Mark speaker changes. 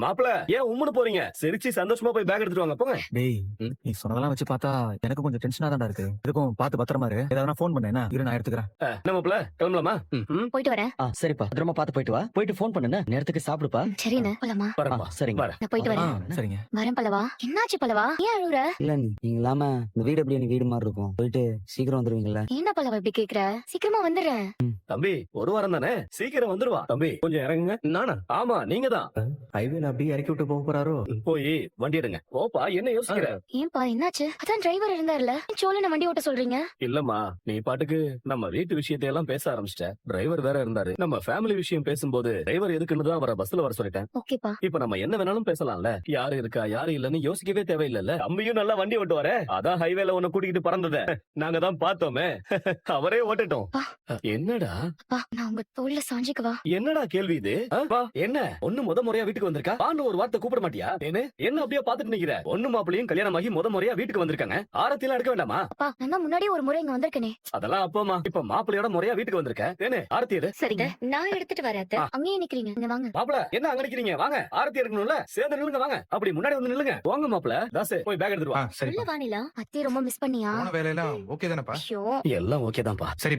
Speaker 1: மாப்பிள ஏன் உம்முன்னு போறீங்க? சிரிச்சு சந்தோஷமா போய் பேக் எடுத்துட்டு வாங்க போங்க.
Speaker 2: டேய்,
Speaker 1: ம்.
Speaker 2: நீ சொன்னதெல்லாம் வச்சு பார்த்தா எனக்கு கொஞ்சம் டென்ஷனா தான்டா இருக்கு. எதுக்கும் பார்த்து பத்திரமா இரு. ஏதாவது ஃபோன் பண்ணேனா இரு நான் எடுத்துக்கிறேன்.
Speaker 1: என்ன மாப்பிள கிளம்பலாமா?
Speaker 3: போயிட்டு வரேன்.
Speaker 4: சரிப்பா, பத்திரமா பாத்து போயிட்டு வா. போயிட்டு ஃபோன் பண்ணுன நேரத்துக்கு சாப்பிடுப்பா.
Speaker 3: சரிண்ணே போலாமா?
Speaker 1: வரேன்ப்பா.
Speaker 4: சரிங்க.
Speaker 1: வரேன்.
Speaker 3: நான் போயிட்டு
Speaker 2: ஆ,
Speaker 3: வரேன்.
Speaker 2: சரிங்க.
Speaker 3: வரேன் பல்லவா. என்னாச்சு பல்லவா? ஏன் அழுகுற?
Speaker 5: இல்ல நீங்க இல்லாம இந்த வீடு எப்படி எனக்கு வீடு மாதிரி இருக்கும். போயிட்டு சீக்கிரம் வந்துருவீங்கல்ல?
Speaker 3: என்ன பல்லவா இப்படி கேக்குற? சீக்கிரமா வந்துடுறேன்.
Speaker 1: தம்பி ஒரு வாரம் தானே, சீக்கிரம் வந்துருவா. தம்பி கொஞ்சம் இறங்குங்க. நானா? ஆமா நீங்க தான்.
Speaker 2: ஹைவேல அப்படியே இறக்கி விட்டு போக போறாரோ?
Speaker 1: போய் வண்டி எடுங்க. ஓப்பா என்ன யோசிக்கிற?
Speaker 3: ஏன்பா என்னாச்சு? அதான் டிரைவர் இருந்தாருல, சோழன வண்டி ஓட்ட சொல்றீங்க?
Speaker 1: இல்லம்மா நீ பாட்டுக்கு நம்ம வீட்டு விஷயத்தை எல்லாம் பேச ஆரம்பிச்சிட்ட. டிரைவர் வேற இருந்தாரு. நம்ம ஃபேமிலி விஷயம் பேசும்போது டிரைவர் எதுக்குன்னு தான் அவரை பஸ்ல வர சொல்லிட்டேன்.
Speaker 3: ஓகேப்பா.
Speaker 1: இப்ப நம்ம என்ன வேணாலும் பேசலாம்ல. யாரு இருக்கா யாரு இல்லன்னு யோசிக்கவே தேவையில்லைல்ல. தம்பியும் நல்லா வண்டி ஓட்டுவாரே. அதான் ஹைவேல உன்னை கூட்டிக்கிட்டு பறந்தத நாங்க தான் பார்த்தோமே. அவரே ஓட்டட்டும். என்னடா
Speaker 3: அப்பா நான் உங்க தோல்ல சாஞ்சிக்கவா?
Speaker 1: என்னடா கேள்வி இது? வா, என்ன ஒண்ணு முறையா வீட்டுக்கு வந்திருக்கா? பான்னு ஒரு வார்த்தை கூப்பிட மாட்டியா? என்ன அப்படியே பாத்துட்டு நிக்கிற? ஒண்ணு மாப்பிளையும் கல்யாணமாகி முறையா வீட்டுக்கு வந்திருக்காங்க. ஆரத்திலாம் எடுக்க வேண்டாமா?
Speaker 3: அப்பா நான் தான் முன்னாடியே ஒரு முறை இங்க வந்திருக்கேனே.
Speaker 1: அதெல்லாம் அப்பமா. இப்ப மாப்பிளையோட முறையா வீட்டுக்கு வந்திருக்க. ஆரத்தி எடு.
Speaker 3: சரிங்க நான் எடுத்துட்டு வரேன். அத்தை. அங்கேயே நிக்கிறீங்க, இங்க வாங்க.
Speaker 1: மாப்பிள என்ன அங்க நிக்கிறீங்க? வாங்க ஆரத்தி எடுக்கணும்ல. சேர்ந்து நில்லுங்க. வாங்க அப்படி முன்னாடி வந்து நில்லுங்க. போங்க மாப்பிள. தாசு போய் பேக் எடுத்துட்டு வா.
Speaker 3: உள்ள வானிலா. அத்தையை ரொம்ப மிஸ் பண்ணியா?
Speaker 6: போன வேலையெல்லாம் ஓகே தானப்பா?
Speaker 3: ஐயோ
Speaker 1: எல்லாம் ஓகே தான்ப்பா.
Speaker 6: சரி